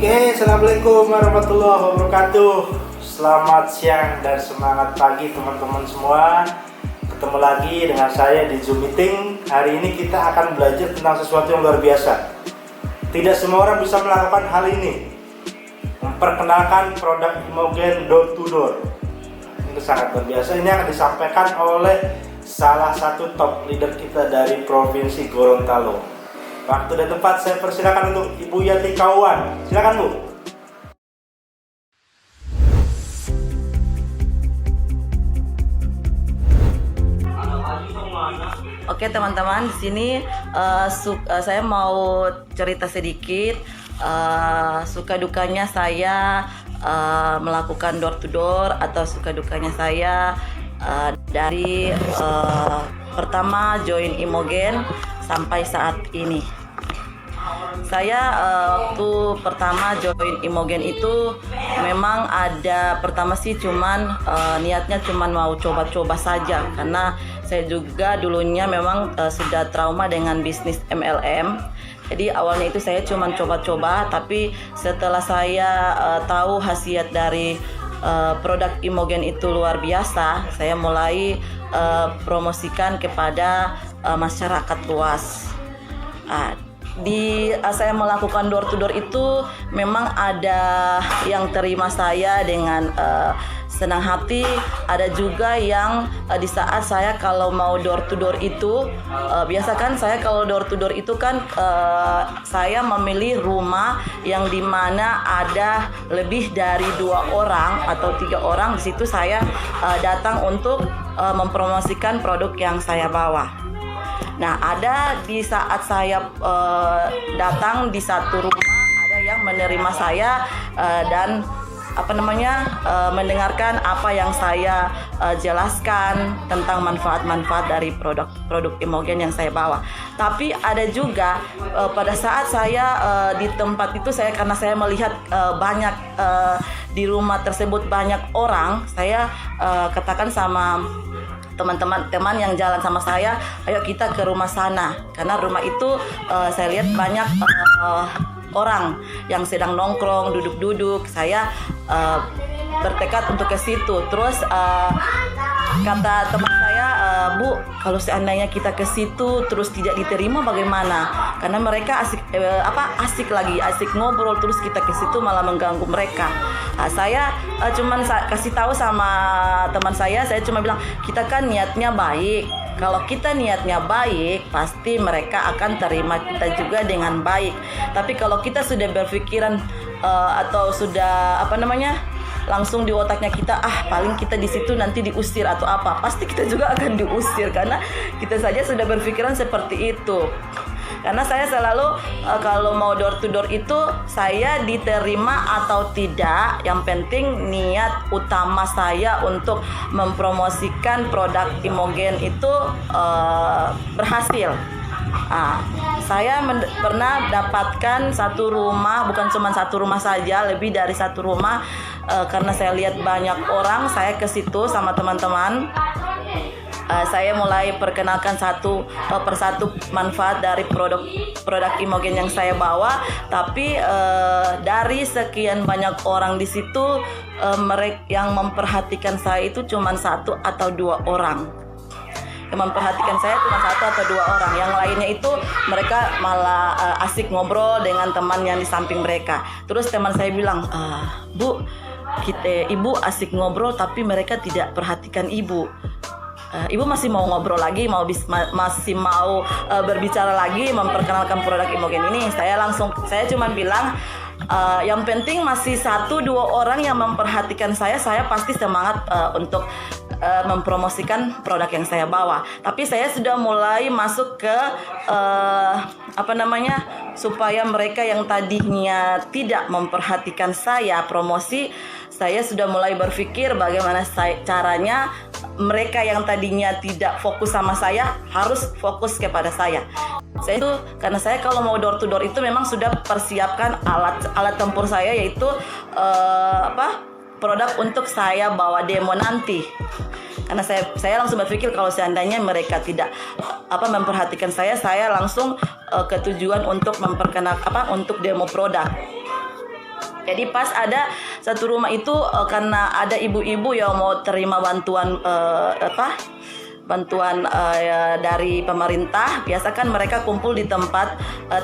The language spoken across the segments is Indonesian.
Oke, assalamualaikum warahmatullahi wabarakatuh. Selamat siang dan semangat pagi teman-teman semua. Ketemu lagi dengan saya di Zoom Meeting. Hari ini kita akan belajar tentang sesuatu yang luar biasa. Tidak semua orang bisa melakukan hal ini. Memperkenalkan produk Imogen door to door. Ini sangat luar biasa. Ini akan disampaikan oleh salah satu top leader kita dari Provinsi Gorontalo. Waktu dan tempat saya persilakan untuk Ibu Yati Kauan. Silakan Bu. Oke teman-teman, di sini saya mau cerita sedikit suka dukanya saya melakukan door to door atau suka dukanya saya dari pertama join Imogen sampai saat ini. Saya waktu pertama join Imogen itu memang ada pertama sih cuman niatnya cuman mau coba-coba saja, karena saya juga dulunya memang sudah trauma dengan bisnis MLM. Jadi awalnya itu saya cuman coba-coba, tapi setelah saya tahu khasiat dari produk Imogen itu luar biasa, saya mulai promosikan kepada masyarakat luas. Saya melakukan door to door itu memang ada yang terima saya dengan senang hati, ada juga yang di saat saya kalau mau door to door itu biasa kan saya kalau door to door itu kan saya memilih rumah yang dimana ada lebih dari 2 orang atau 3 orang. Di situ saya datang untuk mempromosikan produk yang saya bawa. Nah, ada di saat saya datang di satu rumah, ada yang menerima saya dan mendengarkan apa yang saya jelaskan tentang manfaat-manfaat dari produk Imogen yang saya bawa. Tapi ada juga pada saat saya di tempat itu karena saya melihat banyak di rumah tersebut banyak orang, saya katakan sama teman yang jalan sama saya, ayo kita ke rumah sana, karena rumah itu saya lihat banyak orang yang sedang nongkrong, duduk-duduk. Saya bertekad untuk ke situ. Terus kata teman saya, Bu, kalau seandainya kita ke situ terus tidak diterima bagaimana? Karena mereka asik ngobrol, terus kita ke situ malah mengganggu mereka. Saya cuman kasih tahu sama teman saya cuma bilang, kita kan niatnya baik. Kalau kita niatnya baik, pasti mereka akan terima kita juga dengan baik. Tapi kalau kita sudah berpikiran atau sudah langsung di otaknya kita, paling kita di situ nanti diusir atau apa, pasti kita juga akan diusir, karena kita saja sudah berpikiran seperti itu. Karena saya selalu kalau mau door to door itu saya diterima atau tidak, yang penting niat utama saya untuk mempromosikan produk Imogen itu berhasil. Saya pernah dapatkan satu rumah, bukan cuma satu rumah saja, lebih dari satu rumah, karena saya lihat banyak orang, saya ke situ sama teman-teman. Saya mulai perkenalkan satu persatu manfaat dari produk Imogen yang saya bawa. Tapi dari sekian banyak orang di situ, mereka yang memperhatikan saya itu cuma 1 atau 2 orang. Yang memperhatikan saya cuma 1 atau 2 orang. Yang lainnya itu mereka malah asik ngobrol dengan teman yang di samping mereka. Terus teman saya bilang, Bu, ibu asik ngobrol tapi mereka tidak perhatikan ibu. Ibu masih mau ngobrol lagi, masih mau berbicara lagi, memperkenalkan produk Imogen ini. Saya cuma bilang, yang penting masih 1-2 orang yang memperhatikan saya pasti semangat untuk mempromosikan produk yang saya bawa. Tapi saya sudah mulai masuk ke supaya mereka yang tadinya tidak memperhatikan saya promosi, saya sudah mulai berpikir bagaimana caranya mereka yang tadinya tidak fokus sama saya harus fokus kepada saya. Saya itu karena saya kalau mau door to door itu memang sudah persiapkan alat tempur saya, yaitu produk untuk saya bawa demo nanti. Karena saya langsung berpikir kalau seandainya mereka tidak memperhatikan saya langsung ke tujuan untuk untuk demo produk. Jadi pas ada satu rumah itu karena ada ibu-ibu yang mau terima bantuan dari pemerintah, biasa kan mereka kumpul di tempat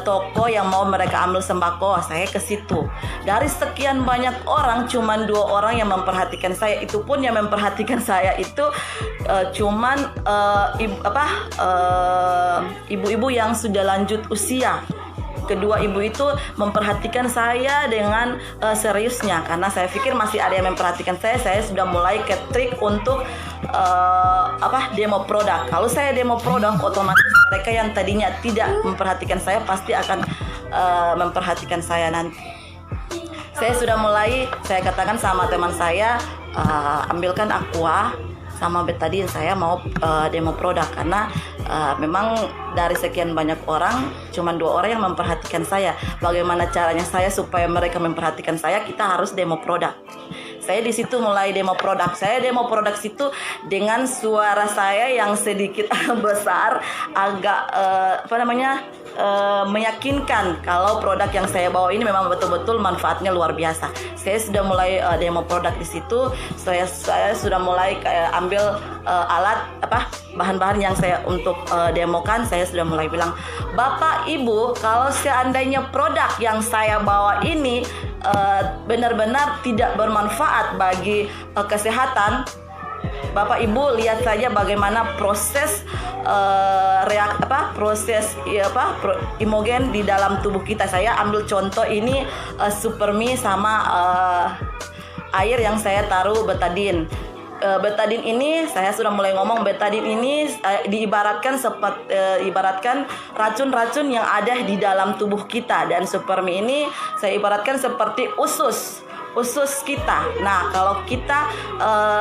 toko yang mau mereka ambil sembako. Saya ke situ. Dari sekian banyak orang, cuman 2 orang yang memperhatikan saya. Itu pun yang memperhatikan saya itu cuman ibu-ibu yang sudah lanjut usia. Kedua ibu itu memperhatikan saya dengan seriusnya, karena saya pikir masih ada yang memperhatikan saya. Saya sudah mulai ke trik untuk demo produk. Kalau saya demo produk, otomatis mereka yang tadinya tidak memperhatikan saya pasti akan memperhatikan saya nanti. Saya sudah mulai, saya katakan sama teman saya, ambilkan aqua sama betadine, saya mau demo produk, karena memang dari sekian banyak orang cuma 2 orang yang memperhatikan saya. Bagaimana caranya saya supaya mereka memperhatikan saya? Kita harus demo produk. Saya di situ mulai demo produk. Saya demo produk situ dengan suara saya yang sedikit besar, agak meyakinkan kalau produk yang saya bawa ini memang betul-betul manfaatnya luar biasa. Saya sudah mulai demo produk di situ. Saya sudah mulai ambil bahan-bahan yang saya untuk demokan. Saya sudah mulai bilang, Bapak Ibu, kalau seandainya produk yang saya bawa ini benar-benar tidak bermanfaat bagi kesehatan, Bapak Ibu lihat saja bagaimana proses imogen di dalam tubuh kita. Saya ambil contoh ini Supermi sama air yang saya taruh betadine. Betadine ini saya sudah mulai ngomong, betadine ini diibaratkan ibaratkan racun-racun yang ada di dalam tubuh kita, dan Supermi ini saya ibaratkan seperti usus kita. Nah, kalau kita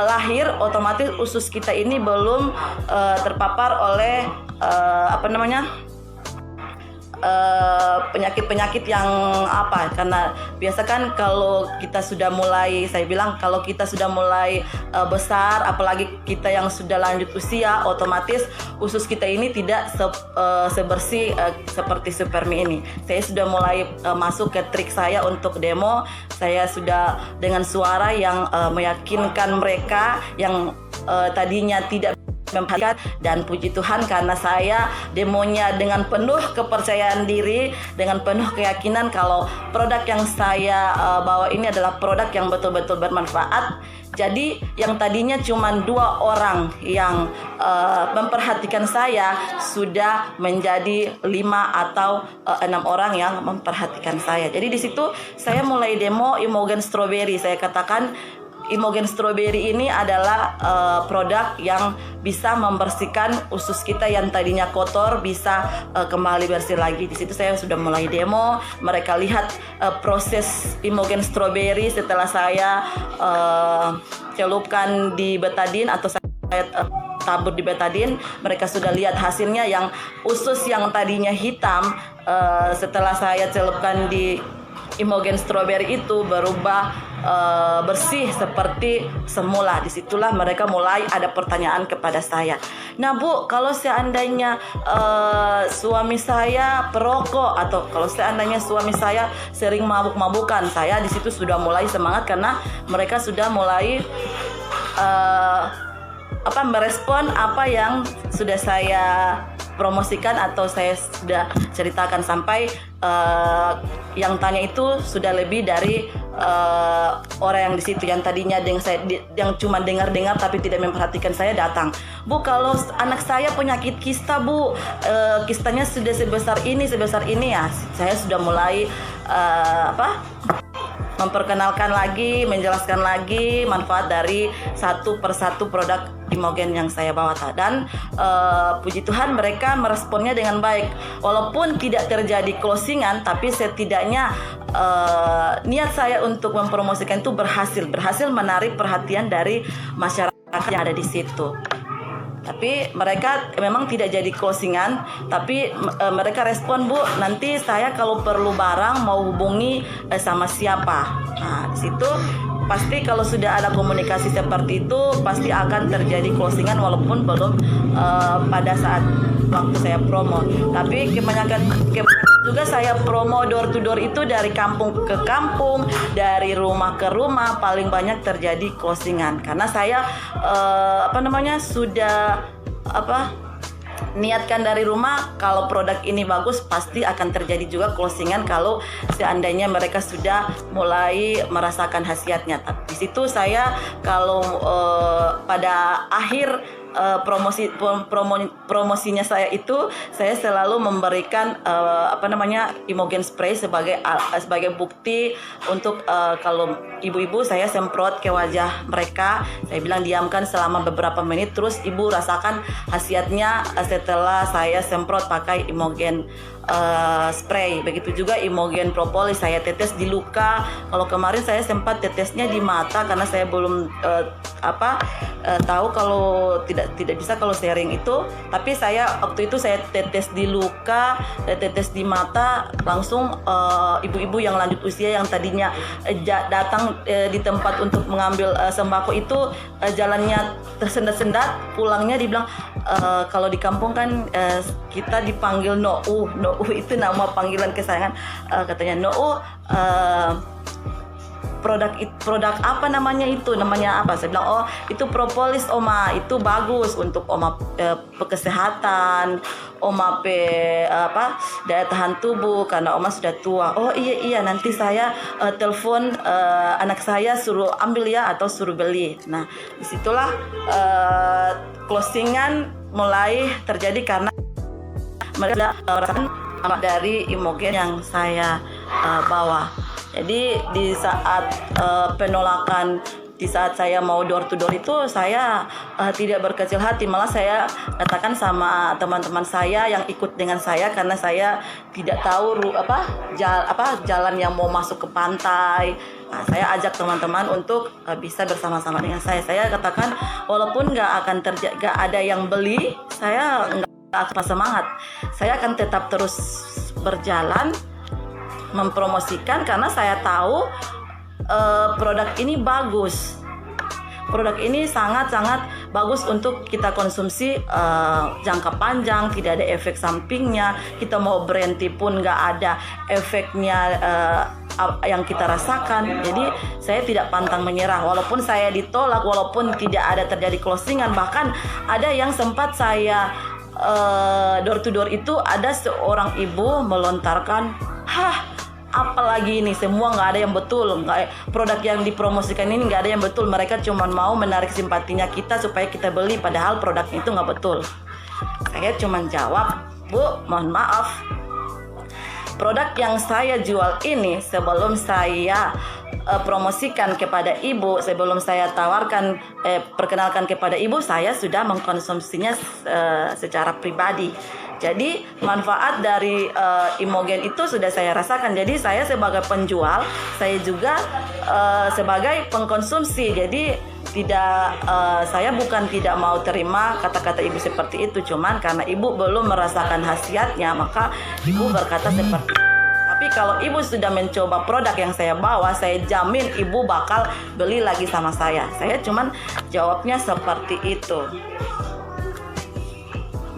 lahir, otomatis usus kita ini belum terpapar oleh penyakit-penyakit yang karena biasa kan kalau kita sudah mulai, saya bilang kalau kita sudah mulai besar, apalagi kita yang sudah lanjut usia, otomatis usus kita ini tidak sebersih seperti Supermi ini. Saya sudah mulai masuk ke trik saya untuk demo. Saya sudah dengan suara yang meyakinkan mereka yang tadinya tidak memperhatikan, dan puji Tuhan karena saya demonya dengan penuh kepercayaan diri, dengan penuh keyakinan kalau produk yang saya bawa ini adalah produk yang betul-betul bermanfaat. Jadi yang tadinya cuma 2 orang yang memperhatikan saya sudah menjadi 5 atau 6 orang yang memperhatikan saya. Jadi di situ saya mulai demo Imogen Strawberry. Saya katakan Imogen Strawberry ini adalah produk yang bisa membersihkan usus kita yang tadinya kotor, bisa kembali bersih lagi. Di situ saya sudah mulai demo. Mereka lihat proses Imogen Strawberry setelah saya celupkan di betadine atau saya tabur di betadine. Mereka sudah lihat hasilnya, yang usus yang tadinya hitam setelah saya celupkan di Imogen Strawberry itu berubah bersih seperti semula. Disitulah mereka mulai ada pertanyaan kepada saya. Nah Bu, kalau seandainya suami saya perokok, atau kalau seandainya suami saya sering mabuk-mabukan, saya di situ sudah mulai semangat karena mereka sudah mulai merespon apa yang sudah saya promosikan atau saya sudah ceritakan, sampai yang tanya itu sudah lebih dari orang yang di situ, yang tadinya yang cuma dengar-dengar tapi tidak memperhatikan saya, datang, Bu, kalau anak saya penyakit kista Bu, kistanya sudah sebesar ini ya. Saya sudah mulai memperkenalkan lagi, menjelaskan lagi manfaat dari satu persatu produk Imogen yang saya bawa, dan puji Tuhan mereka meresponnya dengan baik. Walaupun tidak terjadi closingan, tapi setidaknya niat saya untuk mempromosikan itu berhasil menarik perhatian dari masyarakat yang ada di situ. Tapi mereka memang tidak jadi closingan, tapi mereka respon, Bu, nanti saya kalau perlu barang mau hubungi sama siapa. Nah, di situ pasti kalau sudah ada komunikasi seperti itu pasti akan terjadi closingan walaupun belum pada saat waktu saya promo. Tapi kebanyakan juga saya promo door to door itu dari kampung ke kampung, dari rumah ke rumah, paling banyak terjadi closingan karena saya sudah niatkan dari rumah kalau produk ini bagus pasti akan terjadi juga closingan kalau seandainya mereka sudah mulai merasakan khasiatnya. Di situ saya kalau pada akhir promosinya saya itu saya selalu memberikan Imogen spray sebagai bukti untuk kalau ibu-ibu saya semprot ke wajah mereka, saya bilang diamkan selama beberapa menit terus ibu rasakan khasiatnya setelah saya semprot pakai Imogen spray. Begitu juga Imogen propolis saya tetes di luka. Kalau kemarin saya sempat tetesnya di mata karena saya belum tahu kalau tidak bisa kalau sharing itu, tapi saya waktu itu saya tetes di luka, tetes di mata, langsung ibu-ibu yang lanjut usia yang tadinya datang di tempat untuk mengambil sembako itu jalannya tersendat-sendat, pulangnya dibilang kalau di kampung kan kita dipanggil Nouh itu nama panggilan kesayangan, katanya Nouh produk apa namanya apa, saya bilang oh itu propolis Oma, itu bagus untuk Oma kesehatan, Oma daya tahan tubuh karena Oma sudah tua. Oh iya nanti saya telepon anak saya suruh ambil ya atau suruh beli. Nah disitulah closingan mulai terjadi karena mereka merasakan dari Imogen yang saya bawa. Jadi di saat penolakan, di saat saya mau door to door itu saya tidak berkecil hati, malah saya katakan sama teman-teman saya yang ikut dengan saya karena saya tidak tahu jalan yang mau masuk ke pantai. Nah, saya ajak teman-teman untuk bisa bersama-sama dengan saya. Saya katakan walaupun nggak ada yang beli, saya nggak akan semangat. Saya akan tetap terus berjalan mempromosikan karena saya tahu produk ini bagus. Produk ini sangat-sangat bagus untuk kita konsumsi jangka panjang, tidak ada efek sampingnya. Kita mau berhenti pun nggak ada efeknya yang kita rasakan. Jadi saya tidak pantang menyerah walaupun saya ditolak, walaupun tidak ada terjadi closingan. Bahkan ada yang sempat saya door to door itu ada seorang ibu melontarkan, apalagi ini semua nggak ada yang betul, produk yang dipromosikan ini nggak ada yang betul, mereka cuma mau menarik simpatinya kita supaya kita beli, padahal produknya itu nggak betul. Saya cuma jawab, Bu, mohon maaf, produk yang saya jual ini sebelum saya promosikan kepada ibu, sebelum saya tawarkan perkenalkan kepada ibu, saya sudah mengkonsumsinya secara pribadi. Jadi manfaat dari Imogen itu sudah saya rasakan. Jadi saya sebagai penjual, saya juga sebagai pengkonsumsi. Jadi saya bukan tidak mau terima kata-kata ibu seperti itu, cuman karena ibu belum merasakan khasiatnya, maka ibu berkata seperti itu. Tapi kalau ibu sudah mencoba produk yang saya bawa, saya jamin ibu bakal beli lagi sama saya. Saya cuman jawabnya seperti itu.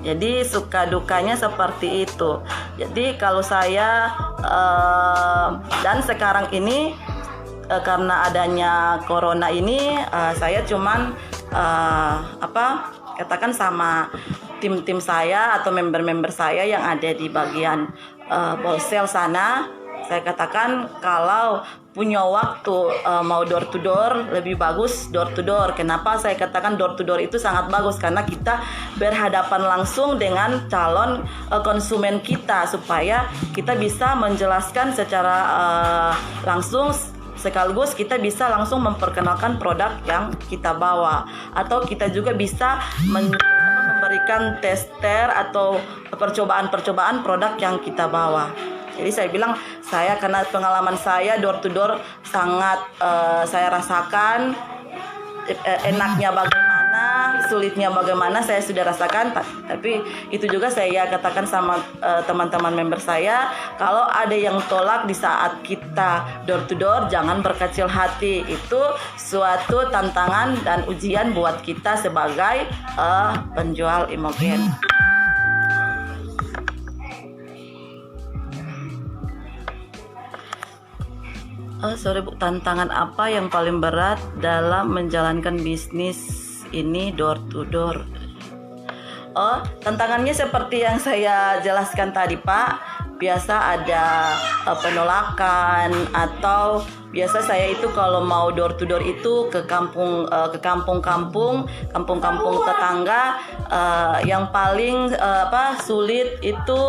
Jadi suka dukanya seperti itu. Jadi kalau saya dan sekarang ini karena adanya corona ini, saya cuman katakan sama tim-tim saya atau member-member saya yang ada di bagian wholesale sana, saya katakan kalau punya waktu mau door to door, lebih bagus door to door. Kenapa saya katakan door to door itu sangat bagus? Karena kita berhadapan langsung dengan calon konsumen kita, supaya kita bisa menjelaskan secara langsung, sekaligus kita bisa langsung memperkenalkan produk yang kita bawa, atau kita juga bisa memberikan tester atau percobaan-percobaan produk yang kita bawa. Jadi saya bilang, saya karena pengalaman saya door to door sangat saya rasakan enaknya bagaimana, sulitnya bagaimana saya sudah rasakan, tapi itu juga saya katakan sama teman-teman member saya, kalau ada yang tolak di saat kita door to door, jangan berkecil hati. Itu suatu tantangan dan ujian buat kita sebagai penjual Imogen. Sorry Bu, tantangan apa yang paling berat dalam menjalankan bisnis ini door to door? Tantangannya seperti yang saya jelaskan tadi Pak. Biasa ada penolakan, atau biasa saya itu kalau mau door to door itu ke kampung-kampung tetangga. Yang paling sulit itu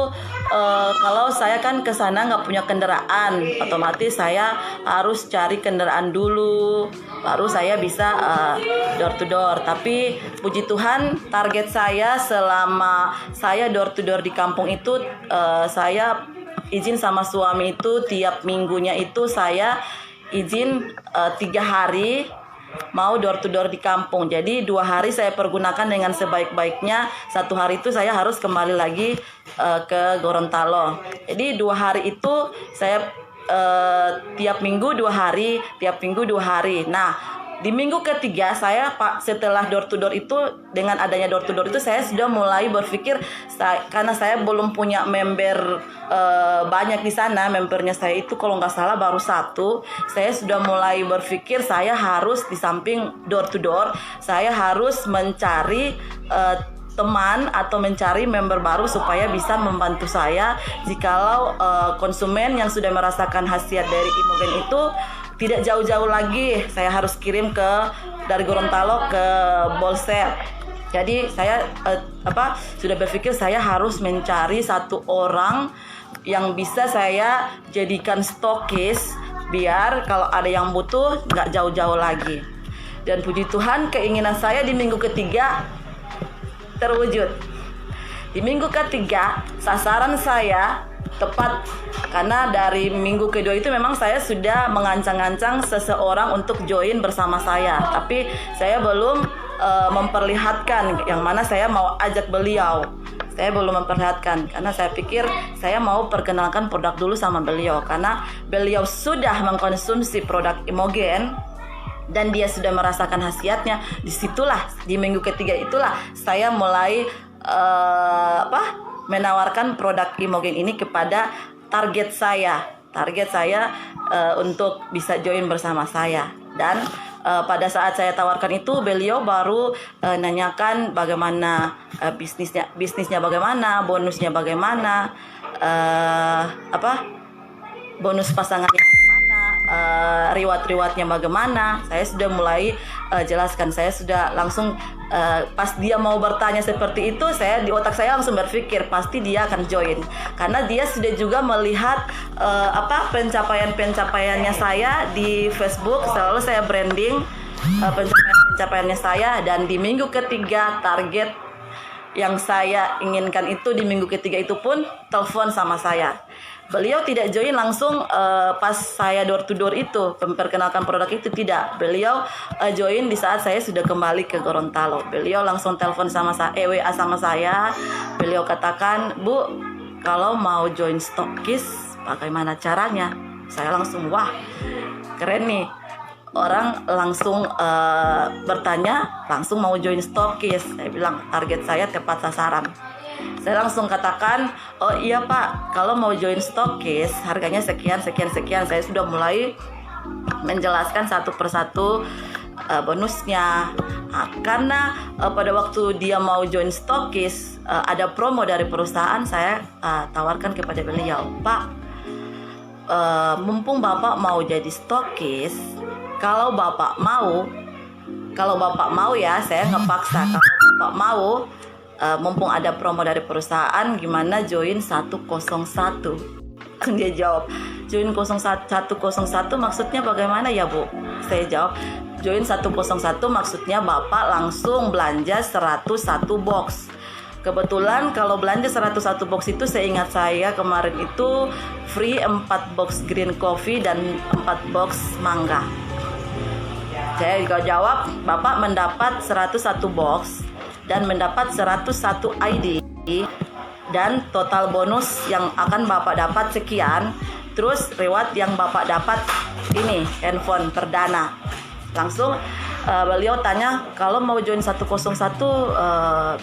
kalau saya kan ke sana nggak punya kendaraan, otomatis saya harus cari kendaraan dulu, baru saya bisa door to door. Tapi puji Tuhan, target saya selama saya door to door di kampung itu, saya izin sama suami itu tiap minggunya itu saya izin 3 hari mau door to door di kampung. Jadi 2 hari saya pergunakan dengan sebaik-baiknya, 1 hari itu saya harus kembali lagi ke Gorontalo. Jadi 2 hari itu saya tiap minggu 2 hari, tiap minggu 2 hari. Nah, di minggu ketiga saya setelah door to door itu, dengan adanya door to door itu saya sudah mulai berpikir, karena saya belum punya member banyak di sana, membernya saya itu kalau nggak salah baru 1. Saya sudah mulai berpikir saya harus di samping door to door, saya harus mencari teman atau mencari member baru supaya bisa membantu saya jikalau konsumen yang sudah merasakan khasiat dari Imogen itu tidak jauh-jauh lagi saya harus kirim dari Gorontalo ke Bolsel. Jadi saya sudah berpikir saya harus mencari 1 orang yang bisa saya jadikan stokis, biar kalau ada yang butuh nggak jauh-jauh lagi. Dan puji Tuhan, keinginan saya di minggu ketiga terwujud. Di minggu ketiga sasaran saya tepat, karena dari minggu kedua itu memang saya sudah mengancang-ancang seseorang untuk join bersama saya, tapi saya belum memperlihatkan yang mana saya mau ajak beliau. Saya belum memperlihatkan karena saya pikir saya mau perkenalkan produk dulu sama beliau, karena beliau sudah mengkonsumsi produk Imogen dan dia sudah merasakan khasiatnya. Disitulah di minggu ketiga itulah saya mulai menawarkan produk Imogen ini kepada target saya untuk bisa join bersama saya. Dan pada saat saya tawarkan itu, beliau baru nanyakan bagaimana bisnisnya bagaimana, bonusnya bagaimana, bonus pasangannya bagaimana, reward-rewardnya bagaimana. Saya sudah mulai jelaskan. Saya sudah langsung pas dia mau bertanya seperti itu, saya di otak saya langsung berpikir pasti dia akan join, karena dia sudah juga melihat pencapaiannya saya di Facebook. Selalu saya branding pencapaiannya saya, dan di minggu ketiga target yang saya inginkan itu di minggu ketiga itu pun telepon sama saya. Beliau tidak join langsung pas saya door to door itu memperkenalkan produk itu, tidak. Beliau join di saat saya sudah kembali ke Gorontalo. Beliau langsung telepon sama saya, WA sama saya. Beliau katakan, "Bu, kalau mau join stokis bagaimana caranya?" Saya langsung, wah, keren nih. Orang langsung bertanya, langsung mau join stokis. Saya bilang target saya tepat sasaran. Saya langsung katakan, "Oh iya Pak, kalau mau join stokis harganya sekian. Saya sudah mulai menjelaskan satu persatu bonusnya. Karena pada waktu dia mau join stokis, ada promo dari perusahaan, saya tawarkan kepada beliau, "Pak, mumpung Bapak mau jadi stokis, kalau Bapak mau ya, saya nggak paksa. Kalau Bapak mau, mumpung ada promo dari perusahaan, gimana join 101?" Dia jawab, "Join 101 maksudnya bagaimana ya Bu?" Saya jawab, "Join 101 maksudnya Bapak langsung belanja 101 box. Kebetulan kalau belanja 101 box itu, seingat saya kemarin itu free 4 box green coffee dan 4 box mangga." Saya juga jawab, Bapak mendapat 101 box dan mendapat 101 ID dan total bonus yang akan Bapak dapat sekian. Terus reward yang Bapak dapat ini handphone perdana. Langsung beliau tanya, kalau mau join 101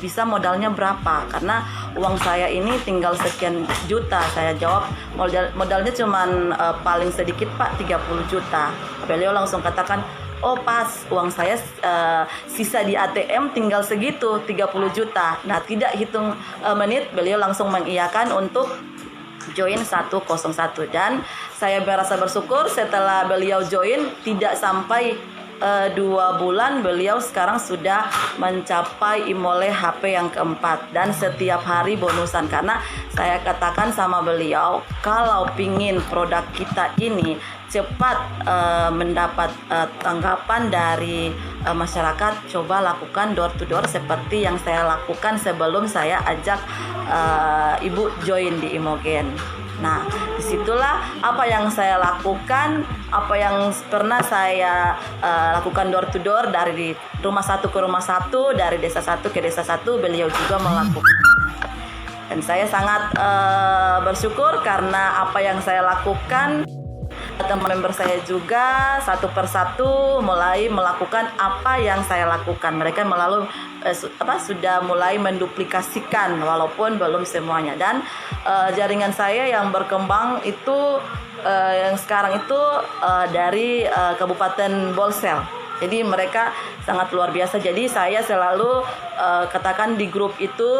bisa modalnya berapa? Karena uang saya ini tinggal sekian juta. Saya jawab modalnya cuman paling sedikit Pak, 30 juta. Beliau langsung katakan, oh pas, uang saya sisa di ATM tinggal segitu, 30 juta. Nah, tidak hitung menit, beliau langsung mengiyakan untuk join 101. Dan saya merasa bersyukur setelah beliau join, tidak sampai 2 bulan beliau sekarang sudah mencapai Imole HP yang keempat dan setiap hari bonusan. Karena saya katakan sama beliau, kalau pingin produk kita ini cepat mendapat tanggapan dari masyarakat, coba lakukan door to door seperti yang saya lakukan sebelum saya ajak ibu join di Imogen. Nah, disitulah apa yang saya lakukan, apa yang pernah saya lakukan door to door dari rumah satu ke rumah satu, dari desa satu ke desa satu, beliau juga melakukan. Dan saya sangat bersyukur karena apa yang saya lakukan, teman member saya juga satu persatu mulai melakukan apa yang saya lakukan. Mereka sudah mulai menduplikasikan walaupun belum semuanya. Dan jaringan saya yang berkembang itu yang sekarang itu dari Kabupaten Bolsel. Jadi mereka sangat luar biasa. Jadi saya selalu katakan di grup itu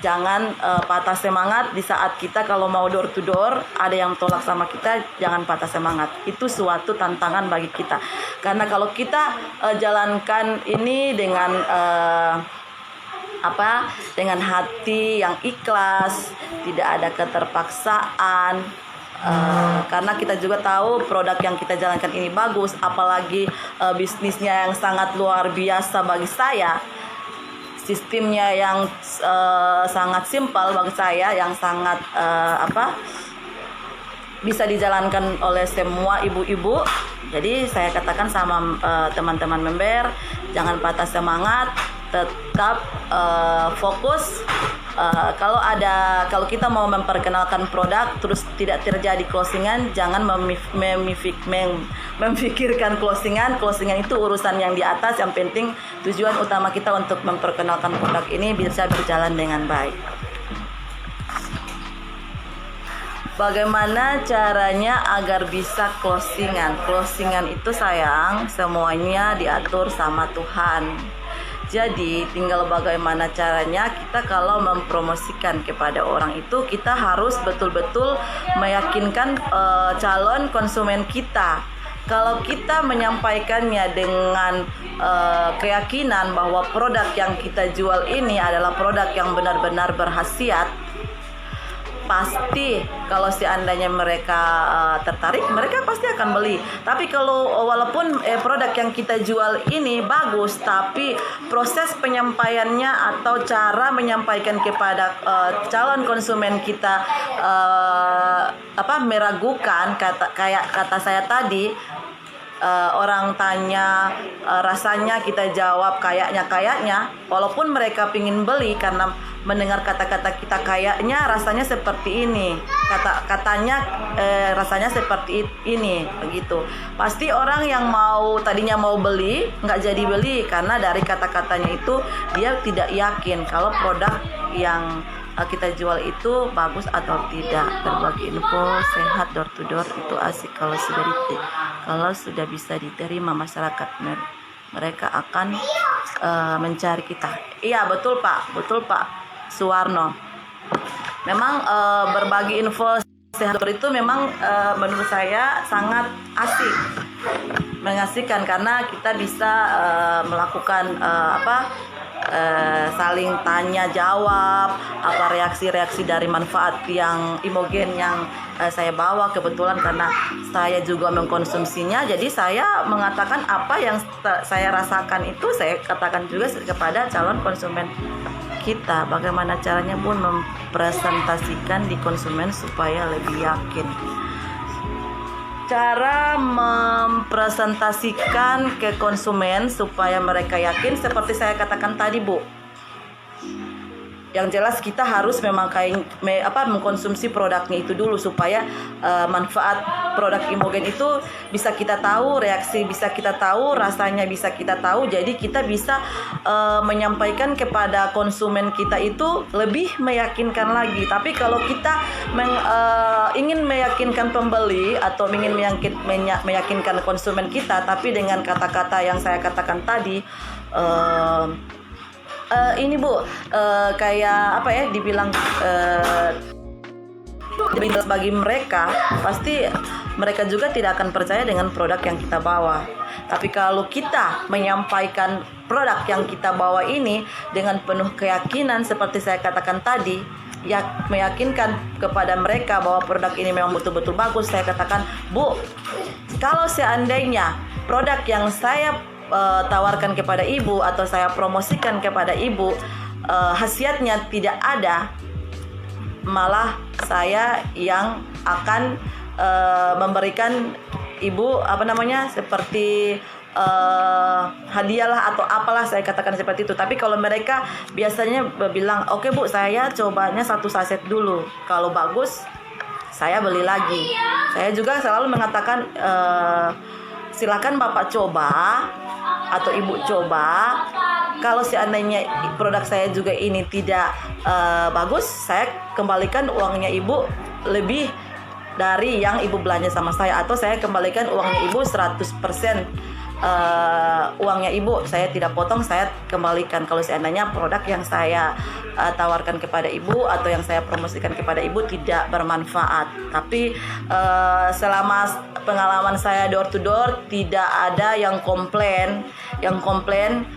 jangan patah semangat di saat kita kalau mau door to door ada yang tolak sama kita, jangan patah semangat. Itu suatu tantangan bagi kita. Karena kalau kita jalankan ini dengan dengan hati yang ikhlas, tidak ada keterpaksaan. Karena kita juga tahu produk yang kita jalankan ini bagus, apalagi bisnisnya yang sangat luar biasa bagi saya, sistemnya yang sangat simpel bagi saya, yang sangat bisa dijalankan oleh semua ibu-ibu. Jadi saya katakan sama teman-teman member, jangan patah semangat, tetap fokus. Kalau kita mau memperkenalkan produk terus tidak terjadi closingan, jangan memikirkan closingan itu urusan yang di atas. Yang penting tujuan utama kita untuk memperkenalkan produk ini bisa berjalan dengan baik. Bagaimana caranya agar bisa closingan? Closingan itu sayang, semuanya diatur sama Tuhan. Jadi tinggal bagaimana caranya kita kalau mempromosikan kepada orang itu, kita harus betul-betul meyakinkan calon konsumen kita. Kalau kita menyampaikannya dengan keyakinan bahwa produk yang kita jual ini adalah produk yang benar-benar berkhasiat, pasti kalau seandainya mereka tertarik, mereka pasti akan beli. Tapi kalau walaupun produk yang kita jual ini bagus, tapi proses penyampaiannya atau cara menyampaikan kepada calon konsumen kita meragukan, kayak kata saya tadi, orang tanya rasanya, kita jawab kayaknya, walaupun mereka pingin beli karena mendengar kata-kata kita kayaknya rasanya seperti ini, katanya rasanya seperti ini, begitu. Pasti orang yang tadinya mau beli nggak jadi beli karena dari kata-katanya itu dia tidak yakin kalau produk yang kita jual itu bagus atau tidak. Berbagi info sehat door to door itu asik kalau sudah bisa diterima masyarakat, mereka akan mencari kita. Iya betul Pak Suwarno. Memang berbagi info sehat itu memang menurut saya sangat asik, mengasihkan karena kita bisa melakukan saling tanya jawab, apa reaksi dari manfaat yang Imogen yang saya bawa. Kebetulan karena saya juga mengkonsumsinya, jadi saya mengatakan apa yang saya rasakan itu saya katakan juga kepada calon konsumen kita. Bagaimana caranya pun mempresentasikan di konsumen supaya lebih yakin. cara mempresentasikan ke konsumen supaya mereka yakin seperti saya katakan tadi, Bu. Yang jelas kita harus memang mengkonsumsi produknya itu dulu supaya manfaat produk Imogen itu bisa kita tahu, reaksi bisa kita tahu, rasanya bisa kita tahu. Jadi kita bisa menyampaikan kepada konsumen kita itu lebih meyakinkan lagi. Tapi kalau kita ingin meyakinkan pembeli atau ingin meyakinkan konsumen kita, tapi dengan kata-kata yang saya katakan tadi, ini Bu, kayak apa ya, dibilang bagi mereka, pasti mereka juga tidak akan percaya dengan produk yang kita bawa. Tapi kalau kita menyampaikan produk yang kita bawa ini dengan penuh keyakinan seperti saya katakan tadi, ya meyakinkan kepada mereka bahwa produk ini memang betul-betul bagus. Saya katakan, Bu, kalau seandainya produk yang saya tawarkan kepada ibu atau saya promosikan kepada ibu khasiatnya tidak ada, malah saya yang akan memberikan ibu seperti hadiah lah atau apalah, saya katakan seperti itu. Tapi kalau mereka biasanya bilang, oke Bu, saya cobanya 1 saset dulu, kalau bagus saya beli lagi. Saya juga selalu mengatakan, silakan Bapak coba atau Ibu coba. Kalau seandainya produk saya juga ini tidak bagus, saya kembalikan uangnya Ibu lebih dari yang Ibu belanja sama saya, atau saya kembalikan uangnya Ibu 100%. Uangnya Ibu saya tidak potong, saya kembalikan kalau seandainya produk yang saya tawarkan kepada Ibu atau yang saya promosikan kepada Ibu tidak bermanfaat. Tapi selama pengalaman saya door to door, tidak ada yang komplain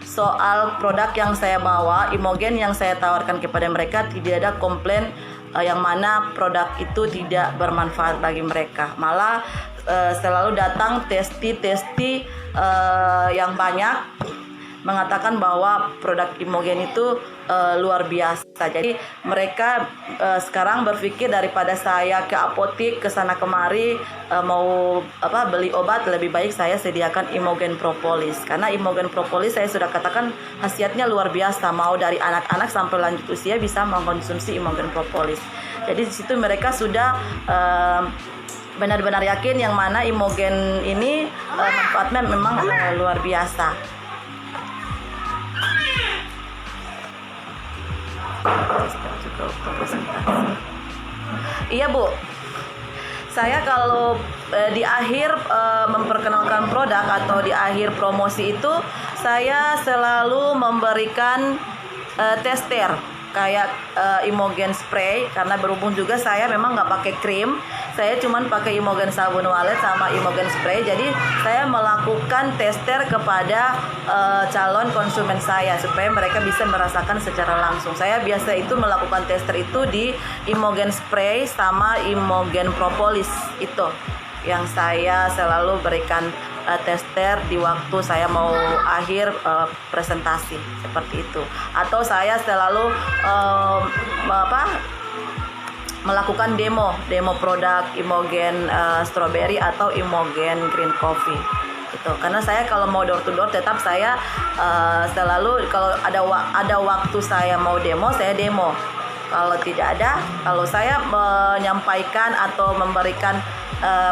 soal produk yang saya bawa, Imogen yang saya tawarkan kepada mereka. Tidak ada komplain yang mana produk itu tidak bermanfaat bagi mereka. Malah selalu datang testi yang banyak mengatakan bahwa produk Imogen itu luar biasa. Jadi mereka sekarang berpikir daripada saya ke apotik ke sana kemari mau beli obat, lebih baik saya sediakan Imogen Propolis. Karena Imogen Propolis saya sudah katakan khasiatnya luar biasa, mau dari anak-anak sampai lanjut usia bisa mengkonsumsi Imogen Propolis. Jadi di situ mereka sudah benar-benar yakin yang mana Imogen ini manfaatnya memang luar biasa. Iya Bu, saya kalau di akhir memperkenalkan produk atau di akhir promosi itu, saya selalu memberikan tester kayak Imogen spray, karena berhubung juga saya memang nggak pakai krim, saya cuman pakai Imogen sabun walet sama Imogen spray. Jadi saya melakukan tester kepada calon konsumen saya supaya mereka bisa merasakan secara langsung. Saya biasa itu melakukan tester itu di Imogen spray sama Imogen Propolis, itu yang saya selalu berikan tester di waktu saya mau akhir presentasi seperti itu. Atau saya selalu melakukan demo produk Imogen strawberry atau Imogen green coffee itu. Karena saya kalau mau door to door tetap saya selalu kalau ada waktu saya mau demo, saya demo. Kalau tidak ada, kalau saya menyampaikan atau memberikan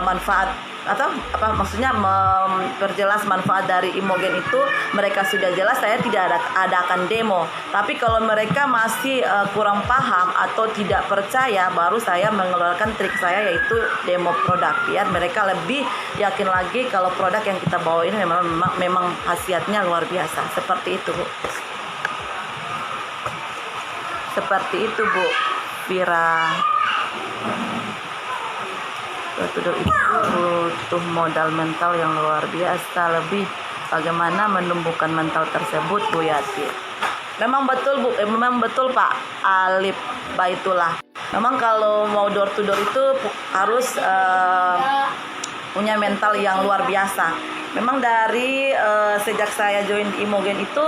manfaat atau maksudnya memperjelas manfaat dari Imogen itu, mereka sudah jelas, saya tidak adakan demo. Tapi kalau mereka masih kurang paham atau tidak percaya, baru saya mengeluarkan trik saya, yaitu demo produk, biar mereka lebih yakin lagi kalau produk yang kita bawa ini memang khasiatnya luar biasa. Seperti itu Bu. Seperti itu Bu Vira. Betul, itu butuh modal mental yang luar biasa. Lebih bagaimana menumbuhkan mental tersebut Bu Yati. Memang betul Bu, memang betul Pak Alif Baitullah. Memang kalau mau door to door itu harus punya mental yang luar biasa. Memang dari sejak saya join Imogen itu,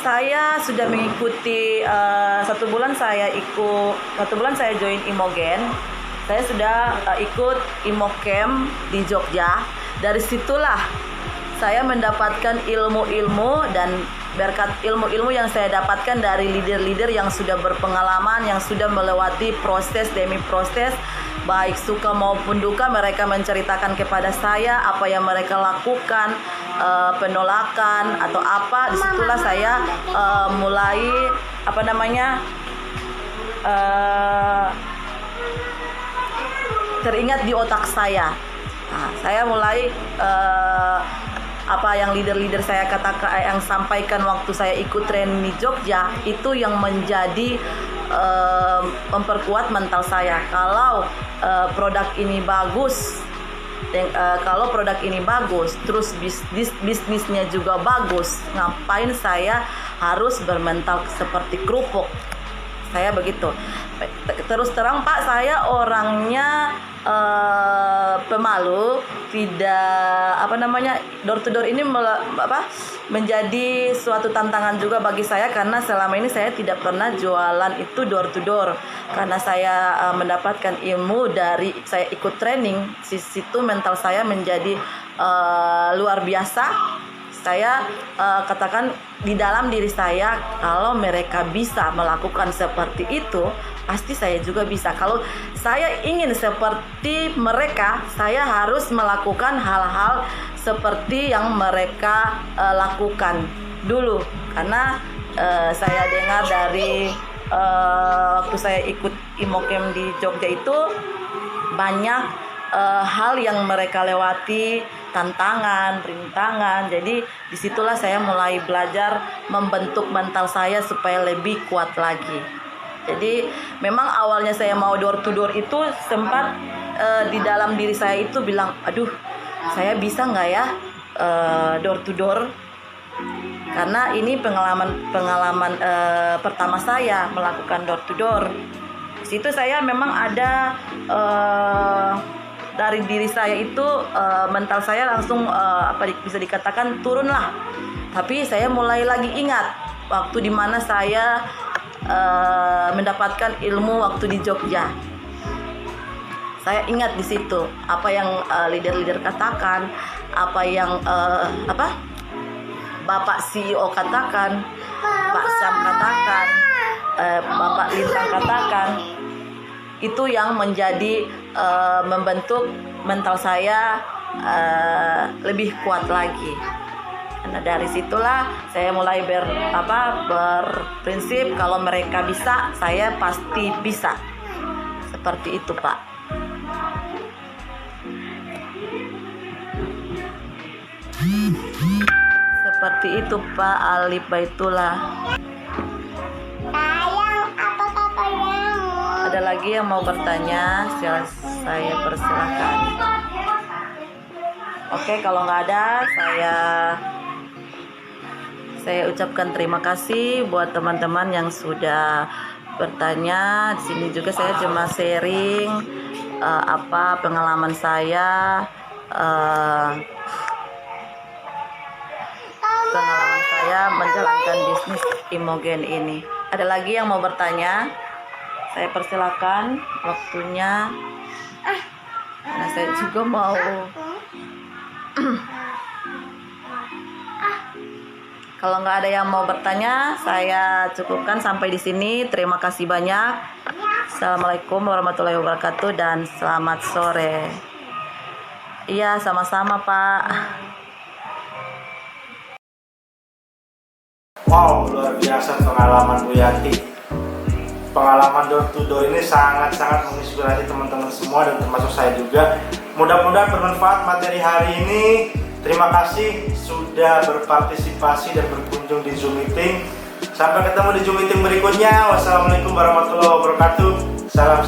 saya sudah mengikuti 1 bulan saya join Imogen. Saya sudah ikut Imogame di Jogja. Dari situlah saya mendapatkan ilmu-ilmu, dan berkat ilmu-ilmu yang saya dapatkan dari leader-leader yang sudah berpengalaman, yang sudah melewati proses demi proses, baik suka maupun duka, mereka menceritakan kepada saya apa yang mereka lakukan, penolakan atau apa. Disitulah saya mulai teringat di otak saya. Nah, saya mulai apa yang leader-leader saya katakan, yang sampaikan waktu saya ikut training di Jogja, itu yang menjadi memperkuat mental saya. Kalau produk ini bagus, kalau produk ini bagus, terus bisnisnya juga bagus, ngapain saya harus bermental seperti kerupuk? Saya begitu. Terus terang Pak, saya orangnya pemalu, tidak door to door ini menjadi suatu tantangan juga bagi saya, karena selama ini saya tidak pernah jualan itu door to door, karena saya mendapatkan ilmu dari saya ikut training. Di situ mental saya menjadi luar biasa. Saya katakan di dalam diri saya, kalau mereka bisa melakukan seperti itu, pasti saya juga bisa. Kalau saya ingin seperti mereka, saya harus melakukan hal-hal seperti yang mereka lakukan dulu. Karena saya dengar dari waktu saya ikut Imogame di Jogja itu, banyak hal yang mereka lewati, tantangan, rintangan. Jadi disitulah saya mulai belajar membentuk mental saya supaya lebih kuat lagi. Jadi memang awalnya saya mau door to door itu sempat di dalam diri saya itu bilang, aduh, saya bisa nggak ya door to door? Karena ini pengalaman pertama saya melakukan door to door. Di situ saya memang ada dari diri saya itu mental saya langsung bisa dikatakan turun lah. Tapi saya mulai lagi ingat waktu dimana saya mendapatkan ilmu waktu di Jogja. Saya ingat di situ apa yang leader-leader katakan, apa yang Bapak CEO katakan, Pak Sam katakan, Bapak Lintang katakan. Itu yang menjadi membentuk mental saya lebih kuat lagi. Nah, dari situlah saya mulai berprinsip kalau mereka bisa, saya pasti bisa. Seperti itu, Pak. Seperti itu, Pak Alif Baitullah. Ada lagi yang mau bertanya? Saya persilakan. Oke, kalau nggak ada, saya ucapkan terima kasih buat teman-teman yang sudah bertanya. Di sini juga saya cuma sharing pengalaman saya, menjalankan bisnis Imogame ini. Ada lagi yang mau bertanya? Saya persilakan waktunya. Nah, saya juga mau kalau nggak ada yang mau bertanya, saya cukupkan sampai di sini. Terima kasih banyak. Assalamualaikum warahmatullahi wabarakatuh dan selamat sore. Iya, sama-sama, Pak. Wow, luar biasa pengalaman Bu Yanti. Pengalaman door to door ini sangat-sangat menginspirasi teman-teman semua dan termasuk saya juga. Mudah-mudahan bermanfaat materi hari ini. Terima kasih sudah berpartisipasi dan berkunjung di Zoom Meeting. Sampai ketemu di Zoom Meeting berikutnya. Wassalamualaikum warahmatullahi wabarakatuh. Salam